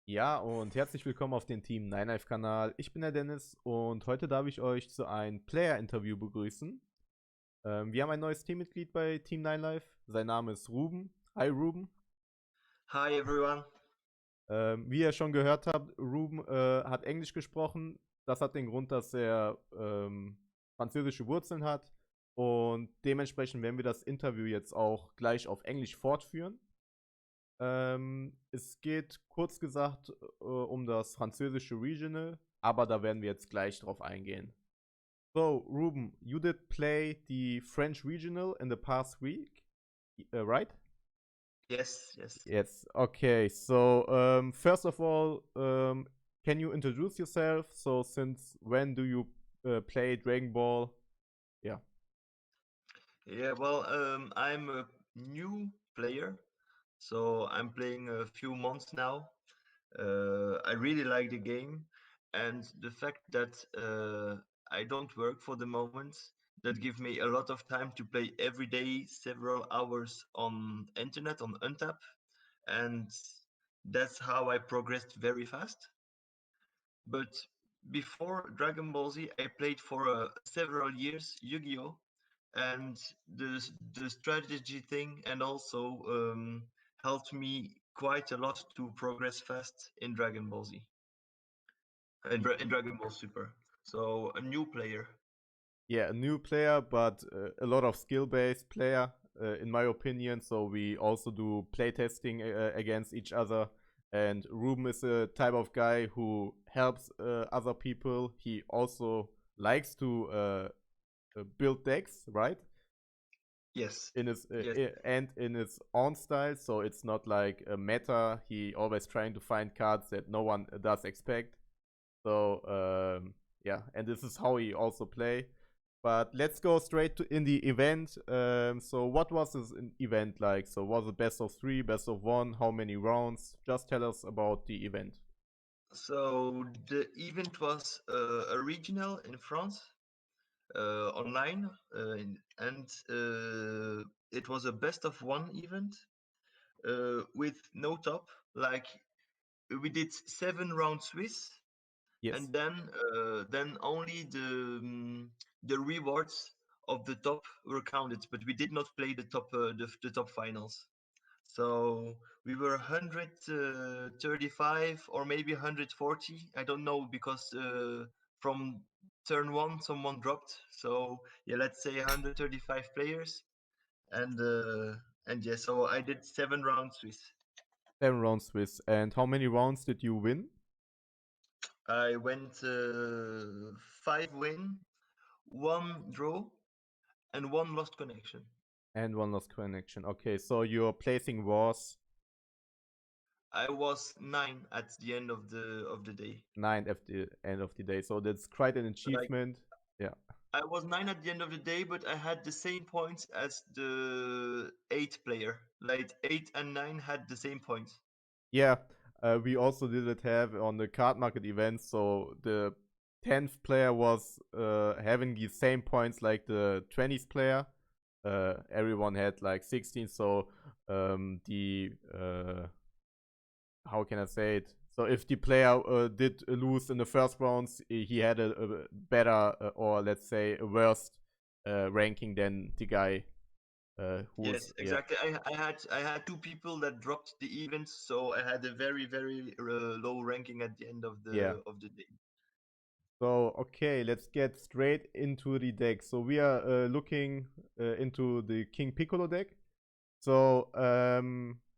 Ja, und herzlich willkommen auf den Team 9Life-Kanal. Ich bin der Dennis und heute darf ich euch zu einem Player-Interview begrüßen. Wir haben ein neues Teammitglied bei Team 9Life. Sein Name ist Ruben. Hi Ruben. Hi everyone. Wie ihr schon gehört habt, Ruben hat Englisch gesprochen. Das hat den Grund, dass er französische Wurzeln hat. Und dementsprechend werden wir das Interview jetzt auch gleich auf Englisch fortführen. Es geht kurz gesagt um das französische Regional, aber da werden wir jetzt gleich drauf eingehen. So, Ruben, you did play the French Regional in the past week, right? Yes. Yes. Okay. So, first of all, can you introduce yourself? So, since when do you play Dragon Ball? Yeah. Yeah, well, I'm a new player, so I'm playing a few months now. I really like the game, and the fact that I don't work for the moment, that gives me a lot of time to play every day, several hours on internet, on Untap, and that's how I progressed very fast. But before Dragon Ball Z, I played for several years Yu-Gi-Oh! And the strategy thing and also helped me quite a lot to progress fast in Dragon Ball Z in Dragon Ball Super. So a new player. Yeah, a new player, but a lot of skill-based player, in my opinion. So we also do playtesting against each other. And Ruben is a type of guy who helps other people. He also likes to build decks, right? Yes. In his Yes. and in his own style. So it's not like a meta. He always trying to find cards that no one does expect. So yeah, and this is how he also play. But let's go straight to in the event. So what was this event like? So was it best of 3, best of 1? How many rounds? Just tell us about the event. So the event was a regional in France, online, and it was a best of one event with no top. Like we did 7 rounds Swiss, Yes. and then only the rewards of the top were counted, but we did not play the top finals. So we were 135 or maybe 140. I don't know because from turn one someone dropped. So yeah, let's say 135 players, and yeah. So I did 7 rounds Swiss. 7 rounds Swiss. And how many rounds did you win? I went 5 win, 1 draw, and 1 lost connection. And 1 lost connection. Okay, so your placing was I was 9 at the end of the day. 9 at the end of the day. So that's quite an Like achievement. Yeah. I was 9 at the end of the day, but I had the same points as the 8 player. Like 8 and 9 had the same points. Yeah, we also didn't have on the card market event. So the 10th player was having the same points like the 20th player. Everyone had like 16. So the how can I say it? So if the player did lose in the first rounds, he had a better or let's say a worse ranking than the guy Yes, who's yeah. exactly. I had 2 people that dropped the event, so I had a very low ranking at the end of Yeah. the day. So, okay, let's get straight into the deck. So we are looking into the King Piccolo deck. So,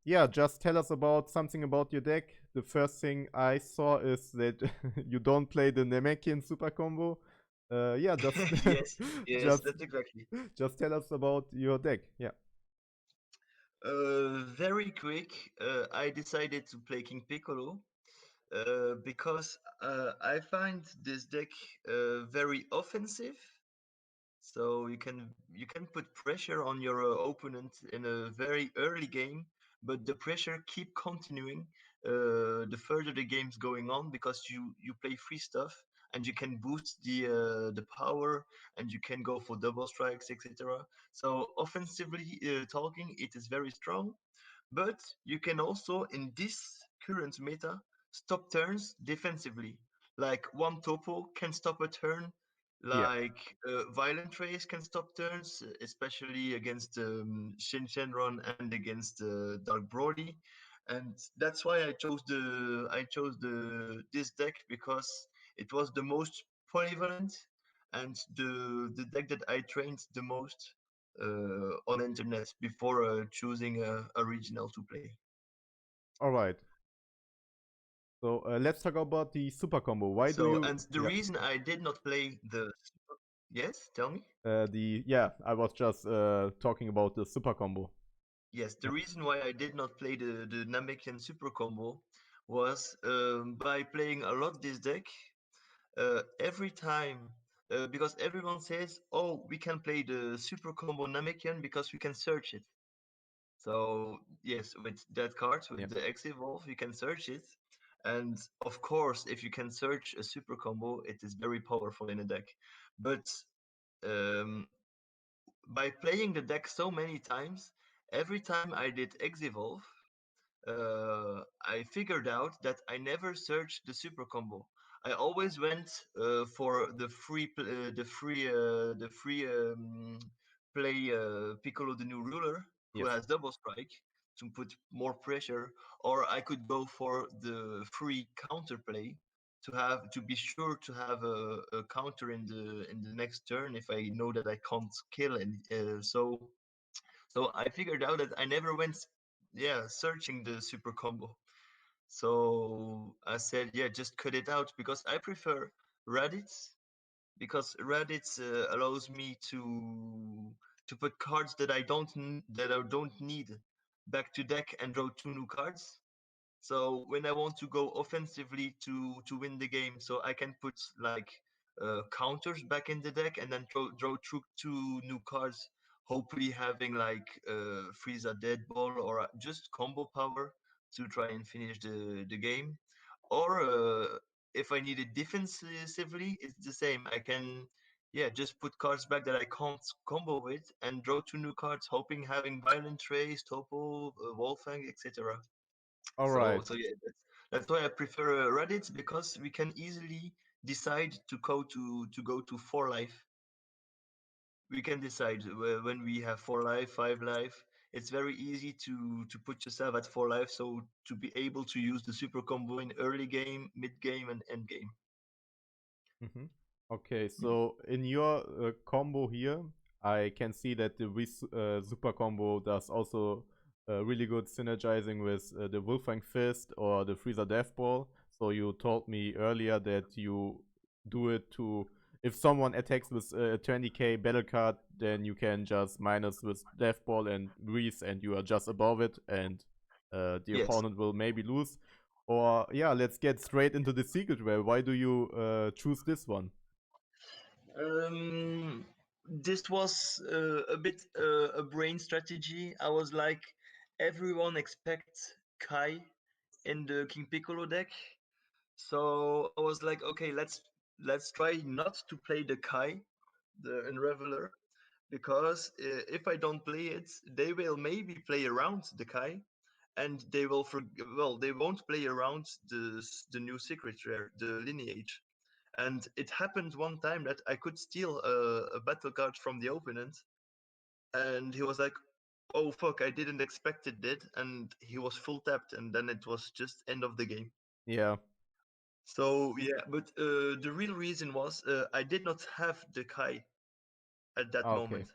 yeah, just tell us about something about your deck. The first thing I saw is that you don't play the Namekian super combo. Yeah, just yes, just that's exactly. just tell us about your deck. Yeah. Very quick, I decided to play King Piccolo because I find this deck very offensive. So you can put pressure on your opponent in a very early game, but the pressure keep continuing the further the game's going on because you play free stuff and you can boost the power and you can go for double strikes, etc. So offensively talking, it is very strong, but you can also in this current meta stop turns defensively. Like one topo can stop a turn, Yeah. like violent race can stop turns, especially against Shin Shenron and against Dark Brody. And that's why I chose the this deck because it was the most polyvalent and the deck that I trained the most on internet before choosing a regional to play. All right. So let's talk about the super combo. Why do So, you? and the Yeah. reason I did not play the yes, tell me. The yeah. I was just talking about the super combo. Yes, the Yeah. reason why I did not play the Namekian Super Combo was by playing a lot this deck. Every time, because everyone says, "Oh, we can play the Super Combo Namekian because we can search it." So yes, with that card, Yeah. with the X Evolve, you can search it. And of course, if you can search a super combo, it is very powerful in a deck. But um, by playing the deck so many times, every time I did X Evolve, I figured out that I never searched the super combo. I always went for the free play Piccolo the new ruler who Yes. has double strike to put more pressure, or I could go for the free counter play to be sure to have a counter in the next turn if I know that I can't kill and so I figured out that I never went, yeah, searching the super combo. So I said, yeah, just cut it out because I prefer Raditz because Raditz allows me to put cards that that I don't need back to deck and draw two new cards. So when I want to go offensively to win the game, so I can put like counters back in the deck and then draw two new cards, hopefully having like Frieza Deadball or just combo power to try and finish the game. Or if I need it defensively, it's the same. I can yeah just put cards back that I can't combo with and draw two new cards, hoping having Violent Trace, Topo, Wolfang, etc. All So right. so yeah, that's why I prefer Reddit because we can easily decide to go to 4 life. We can decide when we have 4 life, 5 life. It's very easy to put yourself at 4 life, so to be able to use the super combo in early game, mid game, and end game. Mm-hmm. Okay, so in your combo here, I can see that the super combo does also really good synergizing with the Wolfang Fist or the Freezer Death Ball. So you told me earlier that you do it to if someone attacks with a 20k battle card, then you can just minus with Death Ball and Breeze, and you are just above it, and the Yes. opponent will maybe lose. Or yeah, let's get straight into the secret rare. Why do you choose this one? Um, this was a bit a brain strategy. I was like, everyone expects Kai in the King Piccolo deck. So I was like, okay, let's try not to play the Kai, the Unraveler, because if I don't play it, they will maybe play around the Kai, and they will they won't play around the new secret rare, the lineage. And it happened one time that I could steal a battle card from the opponent, and he was like, "Oh fuck, I didn't expect it did," and he was full tapped, and then it was just end of the game. Yeah. So yeah, but the real reason was I did not have the Kai at that Okay. moment,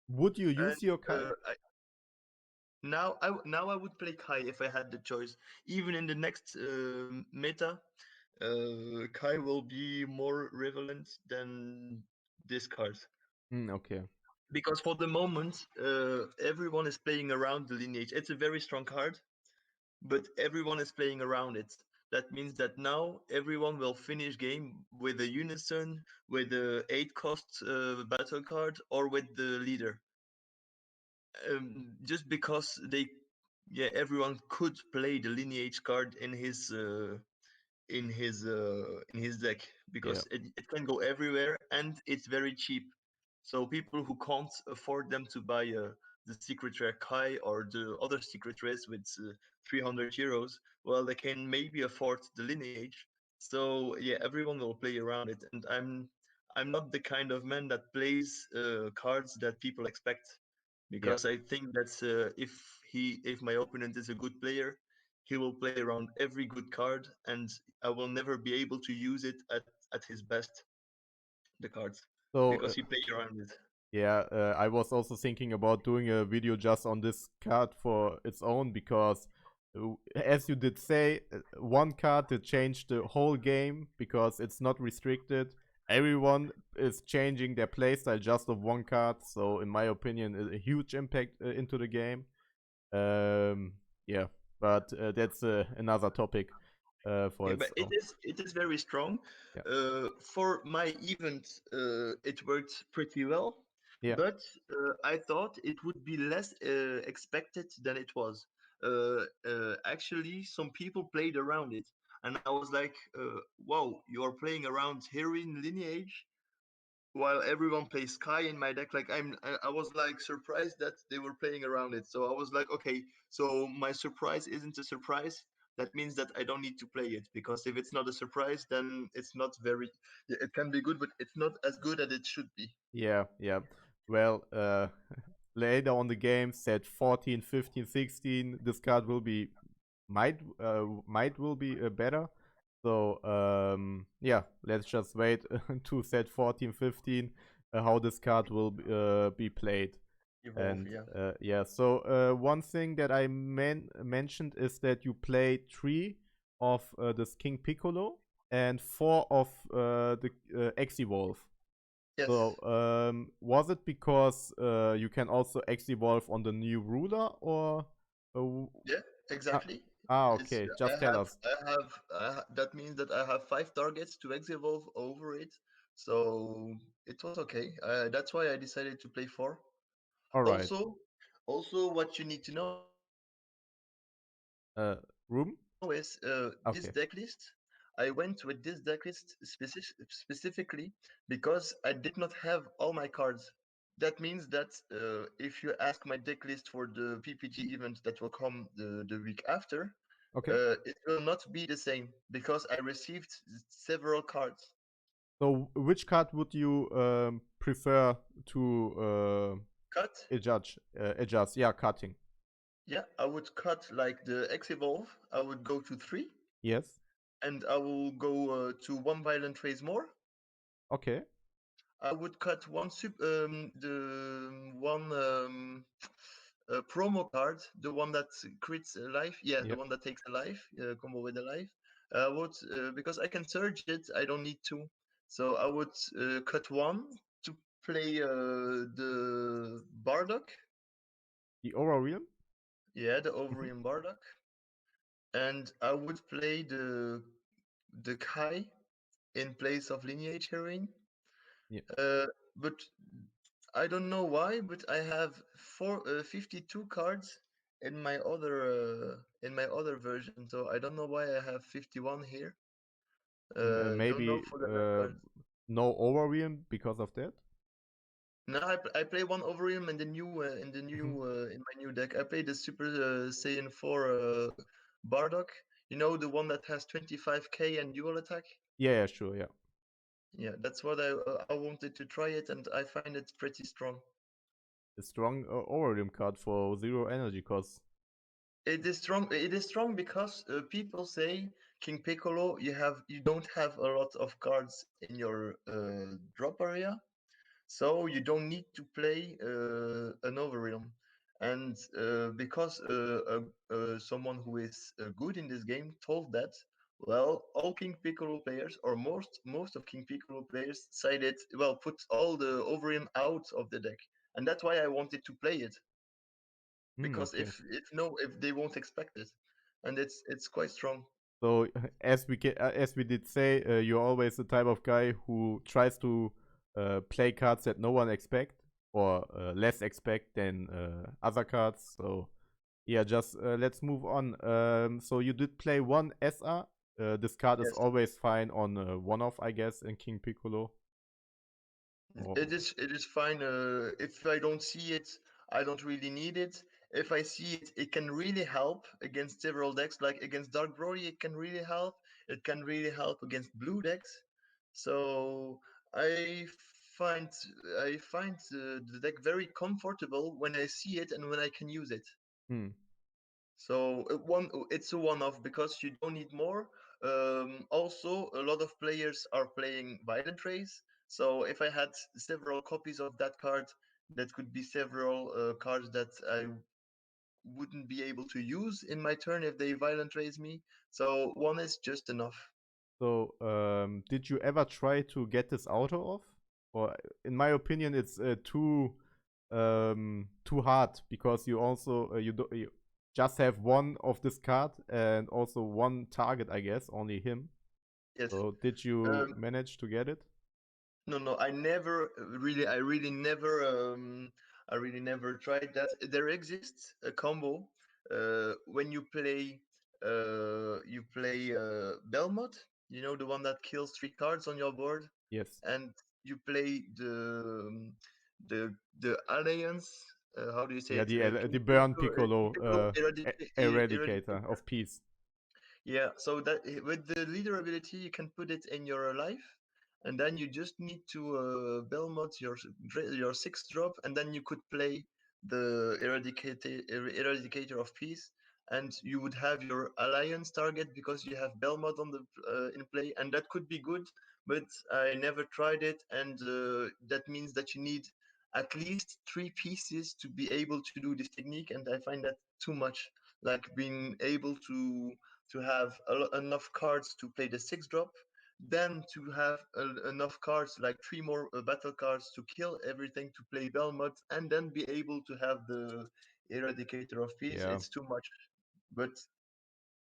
Would you and use your Kai? now I would play Kai if I had the choice. Even in the next meta, Kai will be more relevant than this card Okay. because for the moment, everyone is playing around the lineage. It's a very strong card, but everyone is playing around it. That means that now everyone will finish game with a unison, with the 8 cost battle card, or with the leader. Just because yeah, everyone could play the lineage card in his deck Yeah. because it can go everywhere and it's very cheap. So people who can't afford them to buy the secret rare Kai or the other secret rares with 300 euros, well, they can maybe afford the lineage. So yeah, everyone will play around it, and I'm not the kind of man that plays cards that people expect, Yeah. because I think that if my opponent is a good player, he will play around every good card, and I will never be able to use it at his best, the cards, So because he play around it. yeah, I was also thinking about doing a video just on this card for its own because, as you did say, one card that changed the whole game because it's not restricted. Everyone is changing their playstyle just of one card, so in my opinion, a huge impact into the game. Yeah, but that's another topic for Yeah, its but own. it is very strong. Yeah, For my event, it worked pretty well, yeah. but I thought it would be less expected than it was. Actually, some people played around it, and I was like, "Wow, you are playing around heroine lineage while everyone plays Sky in my deck." Like I was like surprised that they were playing around it. So I was like, okay, so my surprise isn't a surprise. That means that I don't need to play it, because if it's not a surprise, then it's not very. Yeah, it can be good, but it's not as good as it should be. Yeah, yeah. Well, later on the game said 14, 15, 16. This card will be might will be better. So yeah, let's just wait to set 14, 15 how this card will be played. Evolve, And yeah. yeah, so one thing that I mentioned is that you play 3 of this King Piccolo and 4 of the X-Evolve. Yes. So, was it because you can also X evolve on the new ruler, or? Yeah. Ah, Exactly. It's okay. Just tell us. that means that I have 5 targets to X evolve over it. So it was okay. That's why I decided to play 4. All right. Also, what you need to know is Uh, room. this deck list. Okay. I went with this deck list specifically because I did not have all my cards. That means that if you ask my deck list for the PPG event that will come the week after, Okay. it will not be the same because I received several cards. So, which card would you prefer to Cut, adjust? Yeah, cutting. yeah, I would cut like the X Evolve. I would go to 3, Yes. and I will go to 1 violent phase more. Okay. I would cut the one promo card, the one that crits a life. Yeah, the Yeah. one that takes a life, combo with a life. I would because I can surge it. I don't need to. So I would cut one to play the Bardock. The Aura Realm. Yeah, the Mhm. Ovarian Bardock, and I would play the Kai in place of Lineage Heroine. Yeah. But I don't know why, but I have 52 cards in my other version. So I don't know why I have 51 here. Don't know Maybe for the rest cards. no Aura Realm because of that. No, I play one Ovarium Mhm. in my new deck. I play the Super Saiyan 4 Bardock. You know, the one that has 25k and dual attack. Yeah, yeah, sure, yeah. Yeah, that's what I wanted to try it, and I find it pretty strong. A strong Aurorium card for 0 energy cost. It is strong. It is strong because people say King Piccolo, you don't have a lot of cards in your drop area, so you don't need to play an Overrealm. And because someone who is good in this game told that, well, all King Piccolo players, or most of King Piccolo players, decided, well, put all the Overrealm out of the deck, and that's why I wanted to play it, because Okay. if they won't expect it, and it's quite strong. So as we did say, you're always the type of guy who tries to play cards that no one expect or less expect than other cards. So yeah, just let's move on. So you did play one SR. This card is Yes. always fine on one off, I guess, in King Piccolo. Oh. It is fine. If I don't see it, I don't really need it. If I see it, it can really help against several decks. Like against Dark Brody, it can really help. It can really help against blue decks. So I find I find the deck very comfortable when I see it and when I can use it. Hmm. So it's a one-off because you don't need more. Also, a lot of players are playing Violent Race. So if I had several copies of that card, that could be several cards that I wouldn't be able to use in my turn if they Violent Race me. So one is just enough. So, did you ever try to get this auto off? Or, in my opinion, it's too hard because you also you just have one of this card and also one target, I guess, only him. Yes. So, did you manage to get it? No, I never really, I really never tried that. There exists a combo when you play Belmont, you know, the one that kills 3 cards on your board, Yes. and you play the Alliance. How do you say Yeah, it? the burn King Piccolo Piccolo eradicator Eradicator. of peace. Yeah, so that with the leader ability, you can put it in your life, and then you just need to Belmont your 6th drop, and then you could play the Eradicator of Peace, and you would have your alliance target because you have Belmont on the in play, and that could be good. But I never tried it, and that means that you need at least 3 pieces to be able to do this technique, and I find that too much. Like being able to have enough cards to play the 6th drop, then to have enough cards, like 3 more battle cards to kill everything to play Belmont, and then be able to have the Eradicator of Peace. Yeah. It's too much, but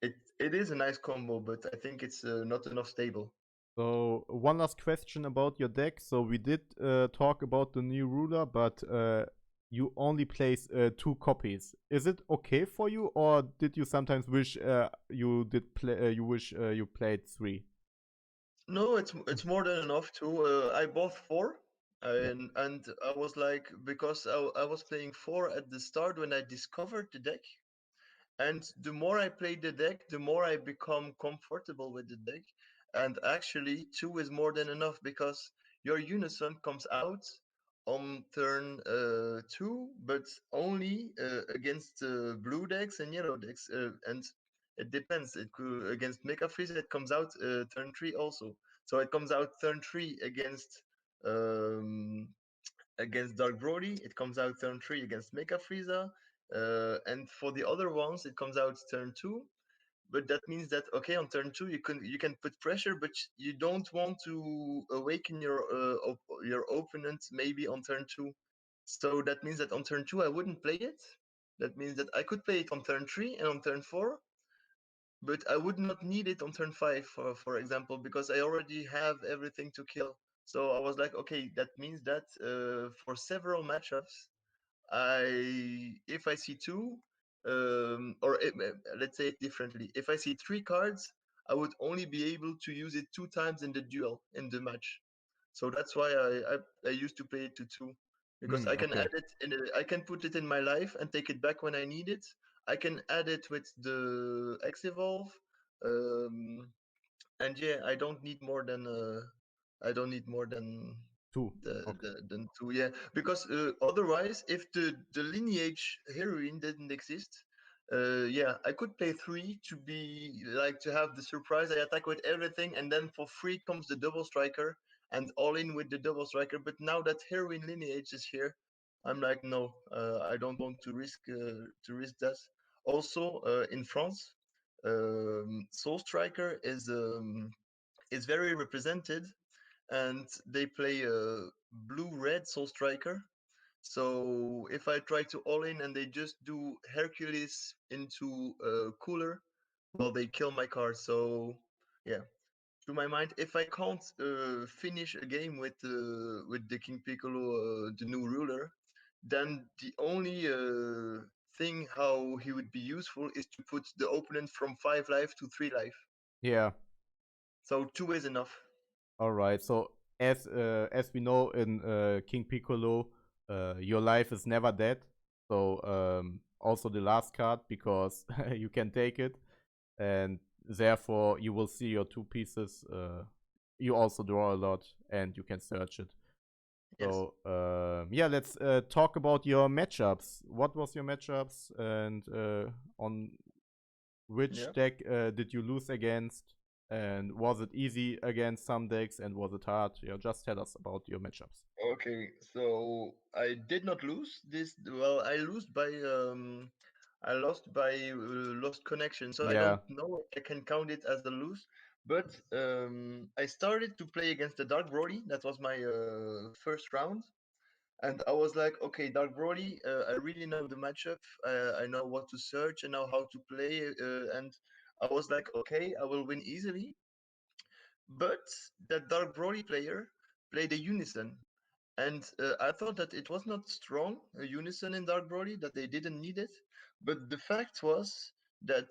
it is a nice combo, but I think it's not enough stable. So, one last question about your deck. So, we did talk about the new ruler, but you only place 2 copies. Is it okay for you, or did you sometimes wish you did play? You wish you played 3? No, it's more than enough too. I bought 4, Yeah. and I was like, because I was playing 4 at the start when I discovered the deck. And the more I play the deck, the more I become comfortable with the deck. And actually, 2 is more than enough because your unison comes out on turn 2, but only against blue decks and yellow decks. And it depends. It could, against Mecha Frieza, it comes out turn 3 also. So it comes out turn 3 um, against Dark Brody. It comes out turn 3 against Mecha Frieza. And for the other ones, it comes out turn 2. But that means that okay, on turn 2 you can put pressure, but you don't want to awaken your opponent maybe on turn 2. So that means that on turn 2 I wouldn't play it. That means that I could play it on turn 3 and on turn 4, but I would not need it on turn 5, for example, because I already have everything to kill. So I was like, okay, that means that for several matchups, if I see 2, let's say it differently. If I see 3 cards, I would only be able to use it 2 times in the duel in the match. So that's why I used to play it to 2, because I can Okay. add it I can put it in my life and take it back when I need it. I can add it with the X evolve, um, and yeah, I don't need more than 2. Okay. than 2. Yeah, because otherwise, if the lineage heroine didn't exist, yeah, I could play 3 to be like to have the surprise. I attack with everything, and then for free comes the double striker and all in with the double striker. But now that heroine lineage is here, I'm like, no, I don't want to risk that. Also, in France, Soul Striker is very represented, and they play a blue-red Soul Striker. So if I try to all in and they just do Hercules into Cooler, well, they kill my card. So yeah, to my mind, if I can't finish a game with the King Piccolo, the new ruler, then the only thing how he would be useful is to put the opponent from 5 life to 3 life. Yeah. So 2 is enough. All right. So as we know in King Piccolo, your life is never dead. So also the last card, because you can take it, and therefore you will see your two pieces. You also draw a lot, and you can search it. Yes. So yeah, let's talk about your matchups. What was your matchups, and on which Yeah. deck did you lose against? And was it easy against some decks, and was it hard? Yeah, just tell us about your matchups. Okay, so I did not lose this. Well, I lost by lost connection. So I Yeah. don't know if I can count it as a lose. But I started to play against the Dark Brody. That was my first round, and I was like, okay, Dark Brody, I really know the matchup. I know what to search. I know how to play, and I was like, okay, I will win easily. But that Dark Brody player played a Unison, and I thought that it was not strong, a Unison in Dark Brody, that they didn't need it. But the fact was that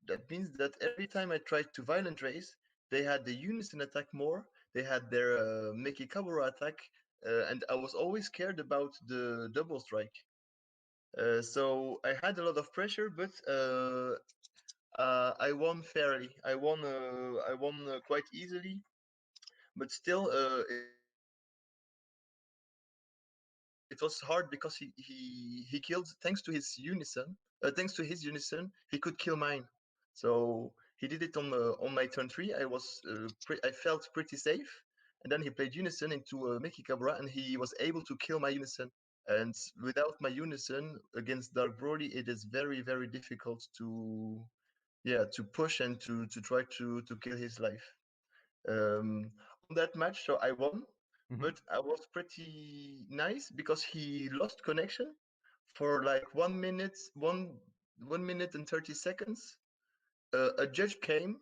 that means that every time I tried to Violent Race, they had the Unison attack more, they had their Meki Kabura attack, and I was always scared about the double strike. So I had a lot of pressure, but I won fairly. I won quite easily, but still, it was hard because he killed thanks to his unison. Thanks to his unison, he could kill mine. So he did it on my turn three. I felt pretty safe, and then he played unison into Mickey Cabra, and he was able to kill my unison. And without my unison against Dark Brody, it is very very difficult to to push and to try to kill his life. On that match, so I won, Hmm. but I was pretty nice because he lost connection for like 1 minute, 1 minute and 30 seconds. A judge came,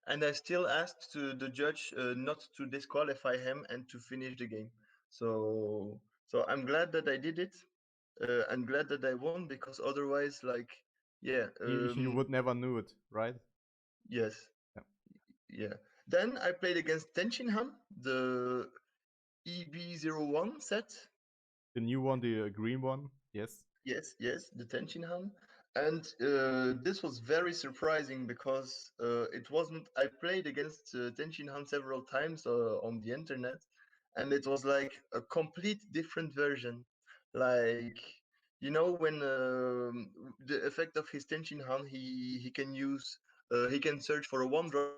and I still asked to the judge not to disqualify him and to finish the game. So I'm glad that I did it. I'm glad that I won because otherwise, like, yeah, You would never knew it, right? yes, Yeah. yeah. Then I played against Tenshinhan, the EB01 set. The new one, the green one. Yes. Yes, the Tenshinhan. And this was very surprising because it wasn't. I played against Tenshinhan several times on the internet, and it was like a complete different version. Like, you know, when the effect of his Tenshinhan, he can use, he can search for a 1 drop,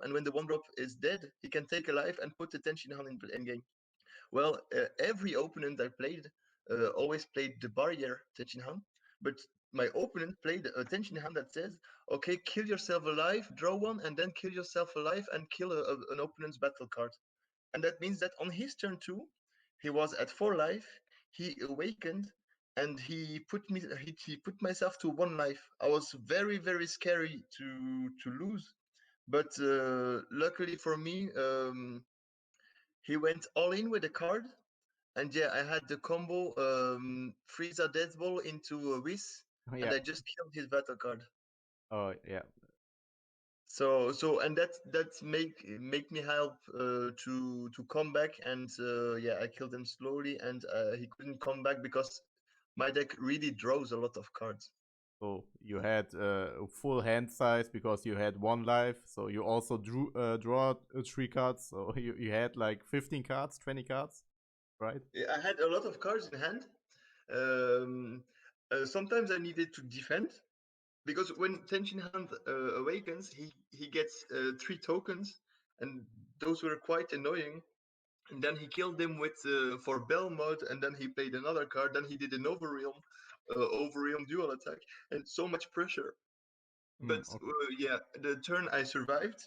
and when the 1 drop is dead, he can take a life and put the Tenshinhan in game. Well, every opponent I played always played the barrier Tenshinhan, but my opponent played a Tenshinhan that says, okay, kill yourself alive, draw one, and then kill yourself alive and kill an opponent's battle card. And that means that on his turn two, he was at 4 life, he awakened, and he put myself to 1 life. I was very very scary to lose, but luckily for me, he went all in with the card, and yeah, I had the combo Frieza Death Ball into a Whis, and Yeah. I just killed his battle card. Oh yeah. So and that's make me help to come back, and yeah, I killed him slowly, and he couldn't come back because my deck really draws a lot of cards. So you had a full hand size because you had one life. So you also draw 3 cards. So you had like 15 cards, 20 cards, right? Yeah, I had a lot of cards in hand. Um, Sometimes I needed to defend because when Tenshin Hand awakens, he gets 3 tokens, and those were quite annoying. And then he killed them with for Bell mode, and then he played another card. Then he did an Overrealm dual attack, and so much pressure. But Okay. yeah, the turn I survived,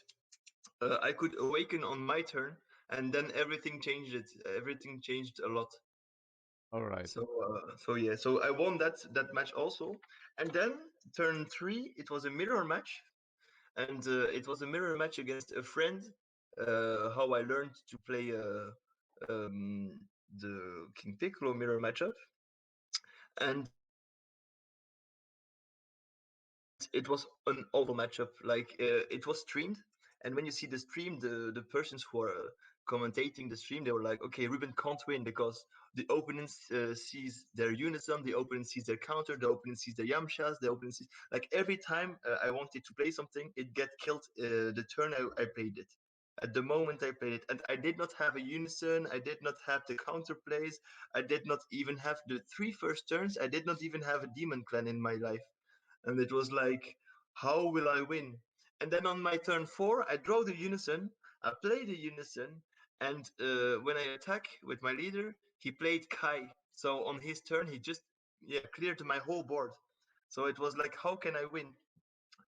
I could awaken on my turn, and then everything changed. Everything changed a lot. All right. So yeah, so I won that match also, and then turn three, it was a mirror match, and it was a mirror match against a friend. How I learned to play the King Piccolo mirror matchup, and it was an awful matchup. Like it was streamed, and And when you see the stream, the persons who are commentating the stream, they were like, okay, Ruben can't win because the opponent sees their unison, the opponent sees their counter, the opponent sees the yamchas, the opponent sees, like, every time I wanted to play something, it get killed the turn I played it. At the moment I played it, and I did not have a unison, I did not have the counter plays, I did not even have the three first turns, I did not even have a demon clan in my life. And it was like, how will I win? And then on my turn 4, I draw the unison, I play the unison, and when I attack with my leader, he played Kai. So on his turn, he just cleared my whole board. So it was like, how can I win?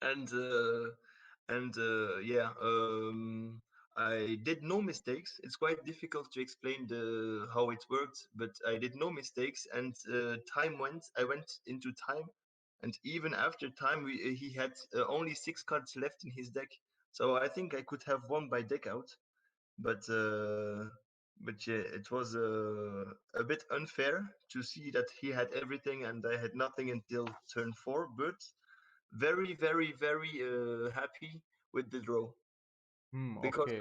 And I did no mistakes. It's quite difficult to explain the how it worked, but I did no mistakes. And time went. I went into time, and even after time, he had only 6 cards left in his deck. So I think I could have won by deck out, but yeah, it was a bit unfair to see that he had everything and I had nothing until turn 4. But very, very, very happy with the draw because Okay.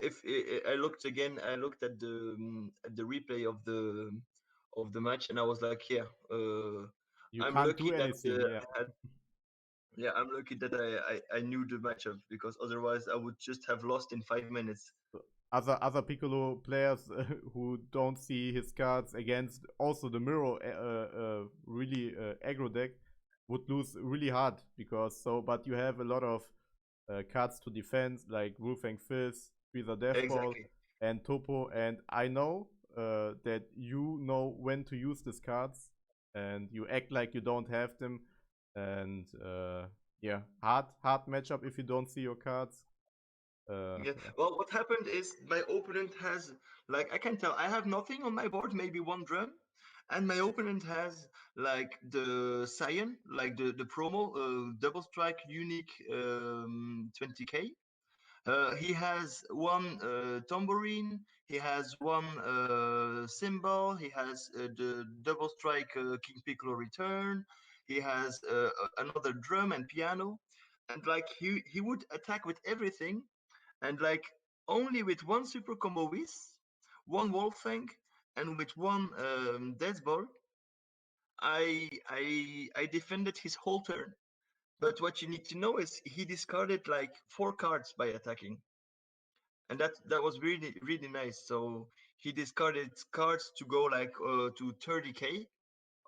if I looked again, I looked at the replay of the match, and I was like, yeah, You I'm can't lucky do that anything, yeah. I had, yeah, I'm lucky that I knew the matchup, because otherwise I would just have lost in 5 minutes. Other Piccolo players who don't see his cards against also the mirror really aggro deck would lose really hard because but you have a lot of cards to defend like Wolfang Fizz, Freezer Deathball, Exactly. and Topo, and I know that you know when to use these cards and you act like you don't have them, and yeah, hard matchup if you don't see your cards. Yeah. Yeah. Well, what happened is my opponent has, like, I can tell I have nothing on my board, maybe one drum, and my opponent has like the Cyan, like the promo, double strike unique 20k. He has one tambourine, he has one cymbal, he has the double strike King Piccolo return, he has another drum and piano, and like he would attack with everything, and like only with one super combo whiz, one Wolfang, and with one Death Ball, I defended his whole turn. But what you need to know is he discarded like 4 cards by attacking, and that was really really nice. So he discarded cards to go like to 30k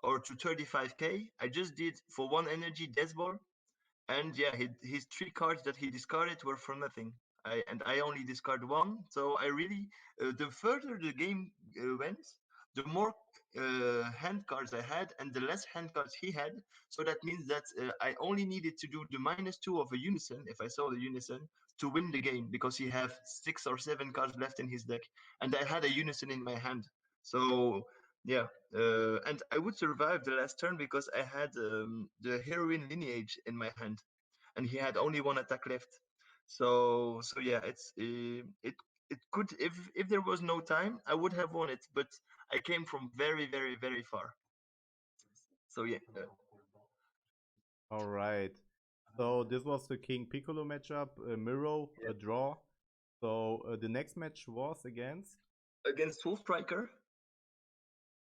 or to 35k. I just did for one energy Death Ball, and yeah, his 3 cards that he discarded were for nothing. I only discard one, so I really the further the game went, the more hand cards I had, and the less hand cards he had. So that means that I only needed to do the -2 of a unison if I saw the unison to win the game, because he have 6 or 7 cards left in his deck, and I had a unison in my hand. So yeah, and I would survive the last turn because I had the heroine lineage in my hand, and he had only one attack left. So yeah, it could, if there was no time, I would have won it, but I came from very very very far. So yeah, All right. So this was the King Piccolo matchup, Miro, yeah. a draw. So the next match was against. Against Soul Striker.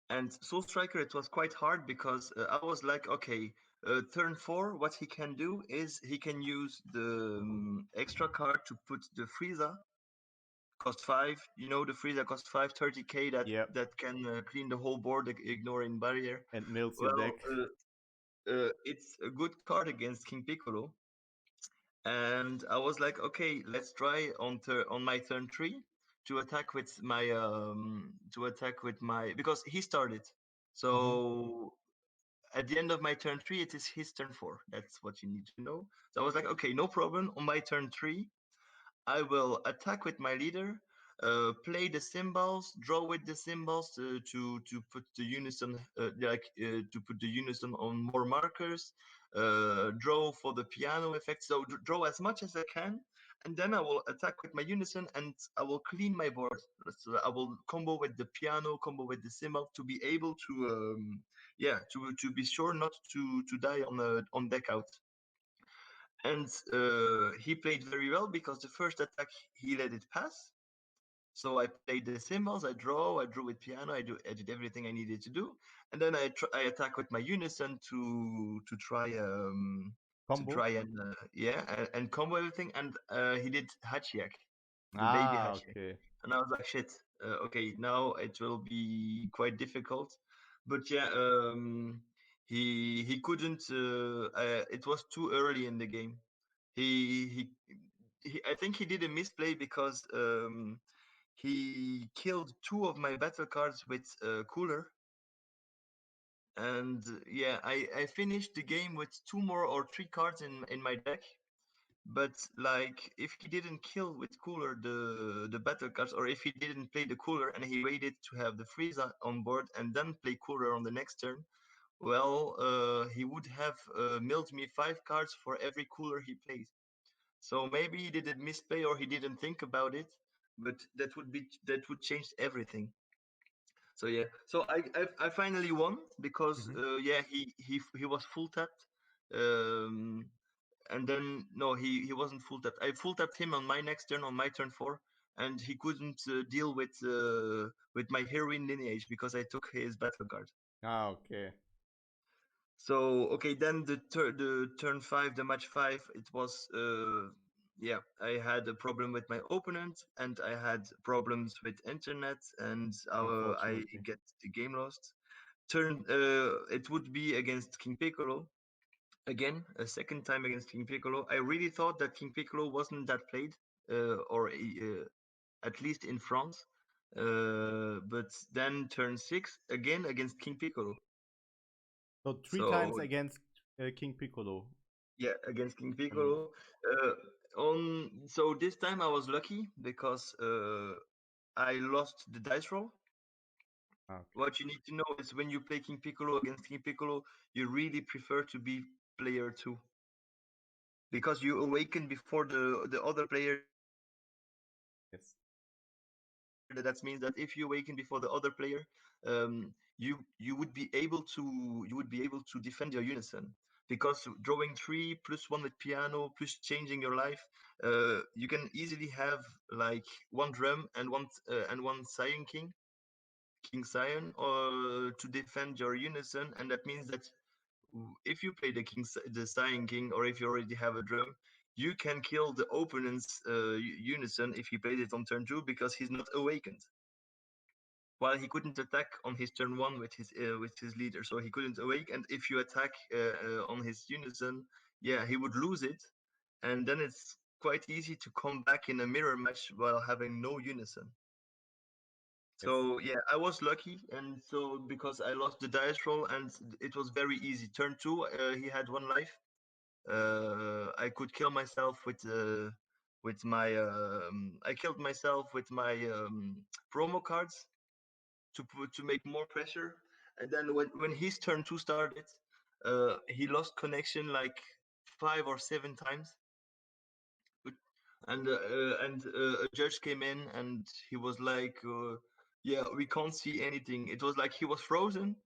And Soul Striker, it was quite hard because I was like, okay, turn 4, what he can do is he can use the extra card to put the Frieza, cost 5. You know, the Frieza cost 5, 30k, Yep, that can clean the whole board, ignoring barrier. and mills your Well, deck. it's a good card against King Piccolo. And I was like, okay, let's try on my turn 3 to attack with my because he started. Mm-hmm. So at the end of my turn 3, it is his turn 4. That's what you need to know. So I was like, okay, no problem. On my turn 3, I will attack with my leader, play the symbols, draw with the symbols to put the unison to put the unison on more markers, draw for the piano effect. So draw as much as I can, and then I will attack with my unison, and I will clean my board. So I will combo with the piano, combo with the symbol to be able to to be sure not to die on deck out. and he played very well because the first attack he let it pass. So I played the symbols, I drew with piano, I did everything I needed to do, and then I attack with my unison to Combo? try and and combo everything, and he did Hachiak, the baby Ah, Hachiak, okay. and I was like, shit, okay, now it will be quite difficult, but yeah, he couldn't. It was too early in the game. He he, I think he did a misplay because he killed two of my battle cards with cooler, and yeah, I finished the game with two more or three cards in my deck. But like, if he didn't kill with cooler the battle cards, or if he didn't play the cooler and he waited to have the freeze on board and then play cooler on the next turn, well, he would have milled me 5 cards for every cooler he plays. So maybe he did a misplay or he didn't think about it, but that would change everything. So yeah, so I finally won because Mhm. yeah, he was full tapped, um, and then no, he wasn't full tapped. I full tapped him on my next turn, on my turn 4, and he couldn't deal with my heroine lineage because I took his battle card. Ah, okay. So okay, then the turn 5, the match 5, it was yeah, I had a problem with my opponent, and I had problems with internet, and I Unfortunately. get the game lost. Turn it would be against King Piccolo again, a second time against King Piccolo. I really thought that King Piccolo wasn't that played, or at least in France. But then turn 6 again against King Piccolo. So three times So against King Piccolo. yeah, against King Mm. Piccolo. On so this time I was lucky because I lost the dice roll. Ah, okay. What you need to know is when you play King Piccolo against King Piccolo, you really prefer to be player 2 because you awaken before the other player. That means that if you awaken before the other player, you would be able to defend your unison, because drawing 3 plus 1 with piano plus changing your life, you can easily have like one drum and one Scion King Scion, or to defend your unison, and that means that if you play the Scion King, or if you already have a drum, you can kill the opponent's unison if he plays it on turn 2 because he's not awakened. While he couldn't attack on his turn 1 with his leader, so he couldn't awake. And if you attack on his unison, yeah, he would lose it, and then it's quite easy to come back in a mirror match while having no unison. Yes. So yeah, I was lucky, and so because I lost the dice roll, and it was very easy. Turn 2, he had 1 life. I could kill myself with my I killed myself with my promo cards to make more pressure. And then when his turn 2 started, he lost connection like 5 or 7 times. But- and a judge came in, and he was like, "Yeah, we can't see anything." It was like he was frozen,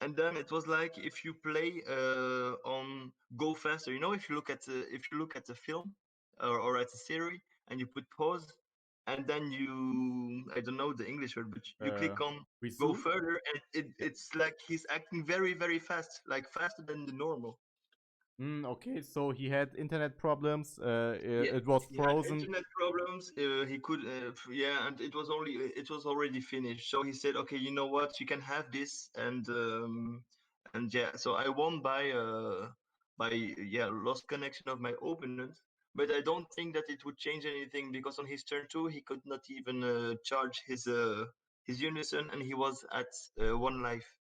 and then it was like if you play on go faster. If you look at the film, or at a series, and you put pause, and then I don't know the English word, but you Uh, click on go Resume? further, and Yeah. it's like he's acting very very fast, like faster than the normal. Okay, so he had internet problems. Yeah, It was he had frozen. internet problems. He could, yeah, and it was already finished. So he said, "Okay, you know what? You can have this." And yeah, so I won by yeah, lost connection of my opponent. But I don't think that it would change anything because on his turn 2 he could not even charge his unison, and he was at 1 life.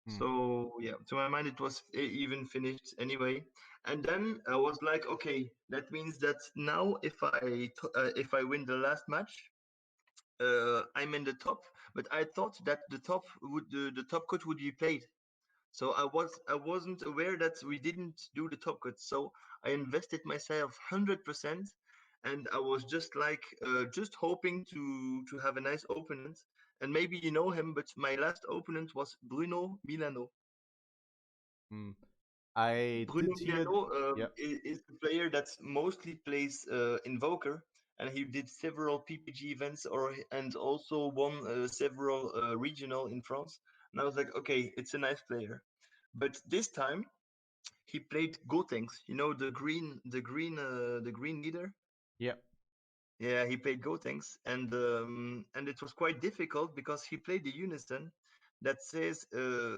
Hmm. So yeah, to my mind, it was even finished anyway. And then I was like, okay, that means that now if I win the last match, I'm in the top. But I thought that the top cut would be played. So I wasn't aware that we didn't do the top cut. So I invested myself 100%, and I was just like just hoping to have a nice opponent. And maybe you know him, but my last opponent was Bruno Milano. Hmm. I Bruno did hear. Milano Yeah. is the player that mostly plays Invoker, and he did several PPG events, and also won several regional in France. And I was like, okay, it's a nice player. But this time he played Gotenks, the green leader. Yeah. Yeah, he played Gotenks, and it was quite difficult because he played the unison that says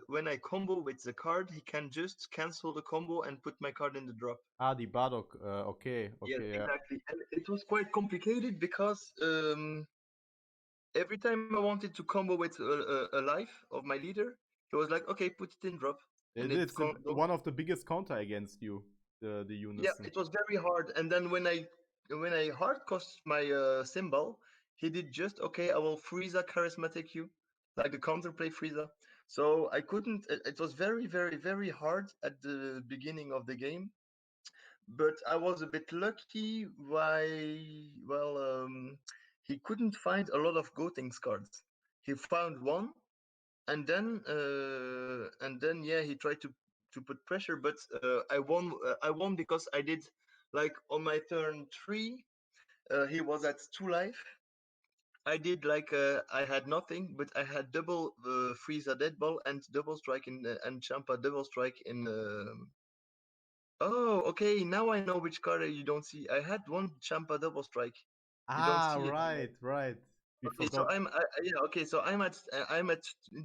when I combo with the card, he can just cancel the combo and put my card in the drop. Ah, die Bardock. Okay. Yes, Okay. Yeah. exactly. And it was quite complicated because every time I wanted to combo with a life of my leader, he was like, "Okay, put it in drop," and It's one of the biggest counter against you. The yeah, unison. it was very hard. And then when I hard cost my symbol, he did just okay. I will Frieza charismatic you, like the counterplay Frieza. So I couldn't. It was very, very, very hard at the beginning of the game, but I was a bit lucky. He couldn't find a lot of Gotenks cards. He found one, and then yeah, he tried to put pressure, but I won. I won because I did like on my turn 3. He was at 2 life. I did like I had nothing, but I had double Frieza dead ball and double strike and Champa double strike in. Oh, okay. Now I know which card you don't see. I had one Champa double strike. You don't Ah, see it. right, right. We Okay, so forgot. yeah. Okay, so I'm at.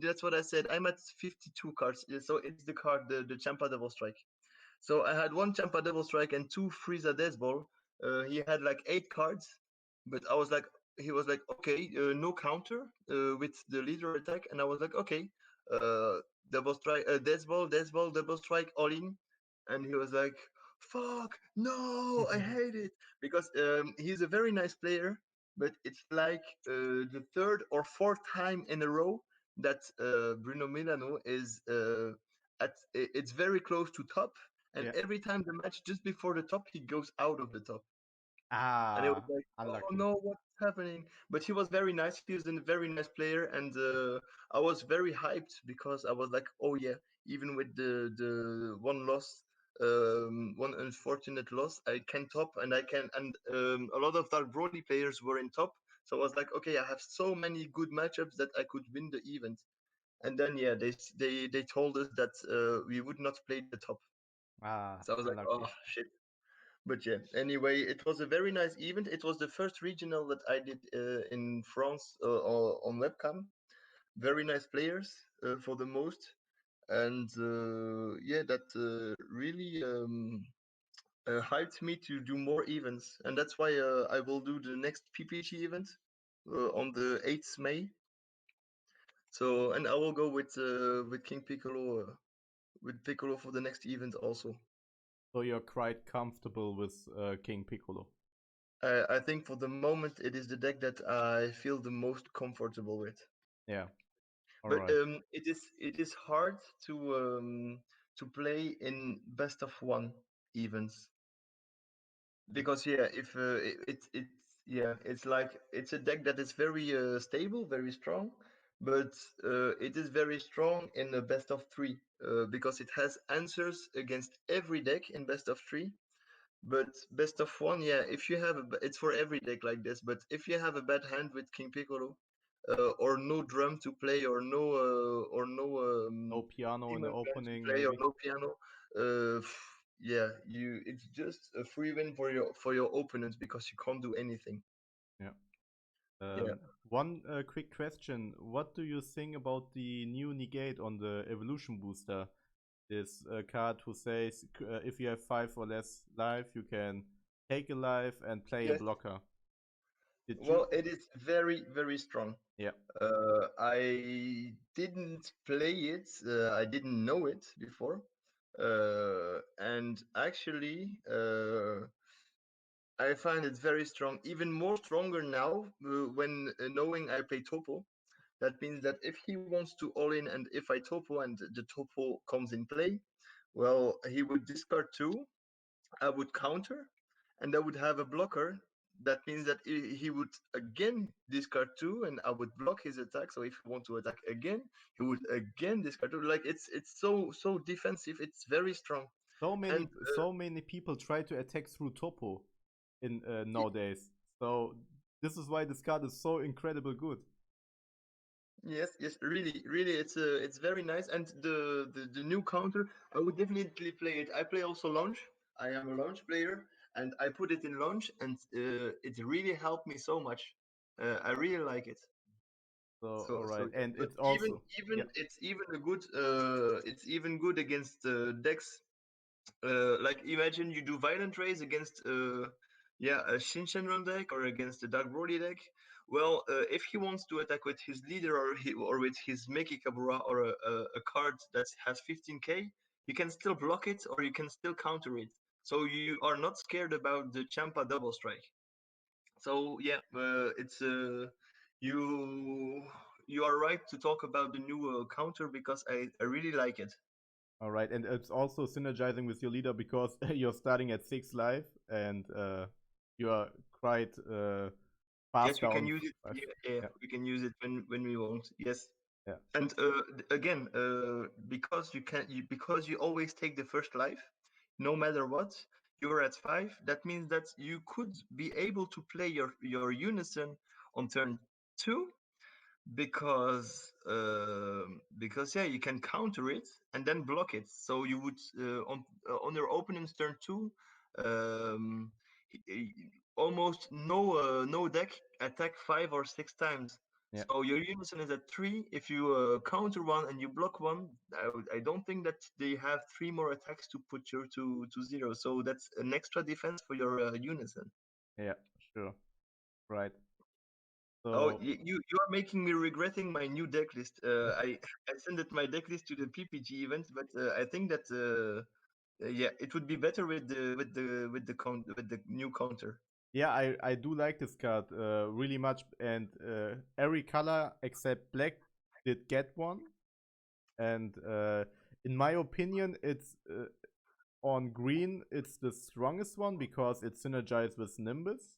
That's what I said. I'm at 52 cards. Yeah, so it's the card, the Champa double strike. So I had one Champa double strike and two Frieza Death Ball. He had like 8 cards, but he was like, okay, no counter with the leader attack, and I was like, okay, uh, double strike, Death Ball, double strike, all in, and he was like, fuck, no, I hate it because he's a very nice player, but it's like the third or fourth time in a row that Bruno Milano is it's very close to top, and Yeah. every time the match just before the top he goes out of the top, and it was Ah, like, oh unlucky. no, what's happening? But he was very nice. He was a very nice player, and I was very hyped because I was like, oh yeah, even with the one loss, one unfortunate loss, I can top, and I can, and a lot of Dark Broly players were in top, so I was like, okay, I have so many good matchups that I could win the event. And then yeah, they told us that we would not play the top. Ah, So I was like, oh unlucky. shit. But yeah, anyway, it was a very nice event. It was the first regional that I did in France on webcam. Very nice players for the most, and yeah, that really hyped me to do more events, and that's why I will do the next PPG event on the 8th May. So, and I will go with King Piccolo with Piccolo for the next event also. So you're quite comfortable with King Piccolo. I think for the moment it is the deck that I feel the most comfortable with. Yeah. All But right. it is hard to play in best of one events because yeah, if it's like it's a deck that is very stable, very strong, but it is very strong in the best of three because it has answers against every deck in best of three. But best of one, yeah, if you have it's for every deck like this. But if you have a bad hand with King Piccolo, or no drum to play, or no No piano in the demon plan to opening, play, or maybe. no piano, yeah, it's just a free win for your opponent because you can't do anything. Yeah. Yeah. One quick question. What do you think about the new negate on the evolution booster? This card who says if you have 5 or less life, you can take a life and play a Yes. blocker. Did you? Well, it is very, very strong. Yeah. I didn't play it. I didn't know it before. And actually, I find it very strong, even more stronger now when knowing I play Topo. That means that if he wants to all in and if I Topo and the Topo comes in play, well, he would discard 2. I would counter, and I would have a blocker. That means that he would again discard 2, and I would block his attack. So if he want to attack again, he would again discard 2. Like it's so defensive. It's very strong. And So many people try to attack through topo in nowadays. So this is why this card is so incredible good. yes, yes, really, really, it's very nice. And the new counter, I would definitely play it. I play also launch. I am a launch player, and I put it in launch, and it really helped me so much. I really like it. So all So right, yeah. and But it's also even yeah. it's even a good it's even good against decks. Like imagine you do violent rays against yeah, a Shinshenron deck or against a Dark Broly deck. Well, if he wants to attack with his leader or with his Meki Kabura or a card that has 15k, you can still block it or you can still counter it. So you are not scared about the Champa double strike. So yeah, it's you you are right to talk about the new counter because I really like it. All right, and it's also synergizing with your leader because you're starting at 6 life and you are quite Yes, fast we can down. use it. Five. Yeah, yeah, Yeah, we can use it when we want. Yes, yeah, and again, because because you always take the first life, no matter what, you're at 5. That means that you could be able to play your unison on turn 2, because yeah, you can counter it and then block it. So you would on your opponent's turn 2, um, almost no deck attack 5 or 6 times. yeah. So your unison is at 3. If you counter one and you block one, I don't think that they have 3 more attacks to put you to 0. So that's an extra defense for your unison. Yeah, sure. Right. Oh, So you are making me regretting my new deck list. I sent it my deck list to the PPG event, but I think that yeah, it would be better with the new counter. yeah, I do like this card really much, and every color except black did get one, and in my opinion, it's on green. It's the strongest one because it synergizes with Nimbus.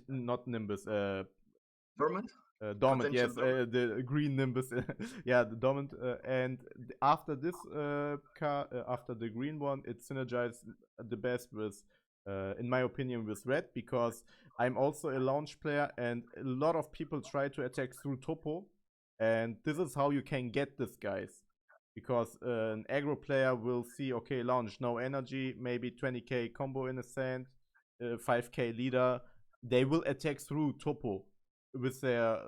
Not Nimbus. Dormant, Dormant, potential yes, dormant. the green Nimbus, yeah, the Dormant, and after this after the green one, it synergizes the best with, in my opinion, with red because I'm also a launch player, and a lot of people try to attack through topo, and this is how you can get this guys, because an aggro player will see, okay, launch, no energy, maybe 20k combo in a sand, 5k leader, they will attack through topo with their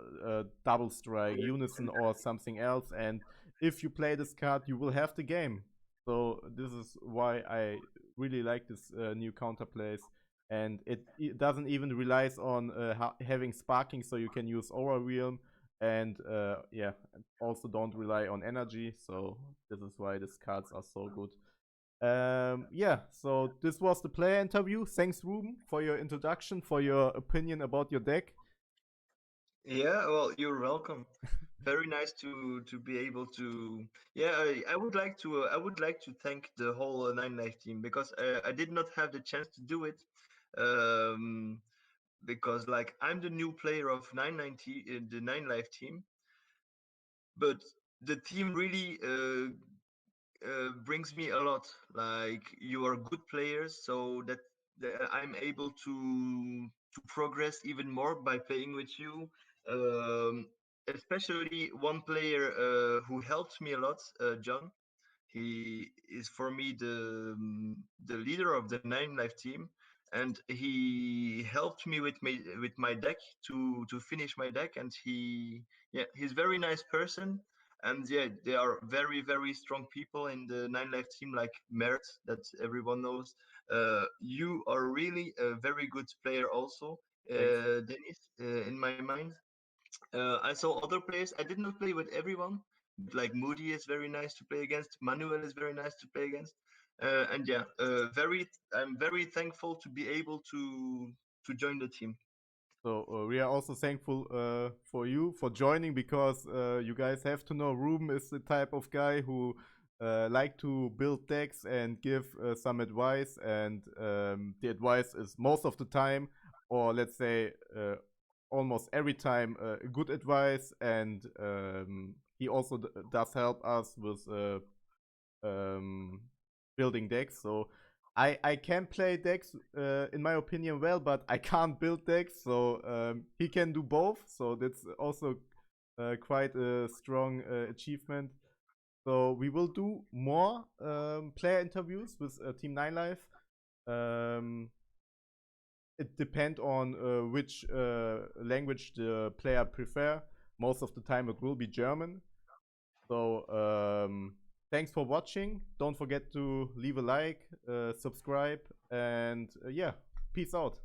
double strike, unison, or something else. And if you play this card, you will have the game. So this is why I really like this new counterplays. And it doesn't even relies on having sparking, so you can use Aura Realm. And yeah, also don't rely on energy. So this is why these cards are so good. Yeah, so this was the player interview. Thanks, Ruben, for your introduction, for your opinion about your deck. Yeah, well, you're welcome. Very nice to be able to. Yeah, I would like to thank the whole Nine Life team because I did not have the chance to do it. Um, because like I'm the new player of 990 in the Nine Life team, but the team really brings me a lot. Like you are good players, so that I'm able to progress even more by playing with you. Um, Especially one player who helped me a lot, John. He is for me the leader of the Nine Life team, and he helped me with my deck to finish my deck. And he's very nice person. And yeah, they are very strong people in the Nine Life team, like Mert, that everyone knows. You are really a very good player, also, Thanks. Dennis. In my mind, I saw other players. I did not play with everyone, but like Moody is very nice to play against. Manuel is very nice to play against. And yeah, I'm very thankful to be able to join the team. So we are also thankful for you for joining because you guys have to know Ruben is the type of guy who like to build decks and give some advice, and the advice is most of the time, or let's say almost every time, good advice, and he also does help us with building decks. So I can play decks in my opinion well, but I can't build decks. So he can do both. So that's also quite a strong achievement. So we will do more player interviews with Team 9 Life. It depends on which language the player prefer. Most of the time it will be German. So thanks for watching. Don't forget to leave a like, subscribe, and yeah, peace out.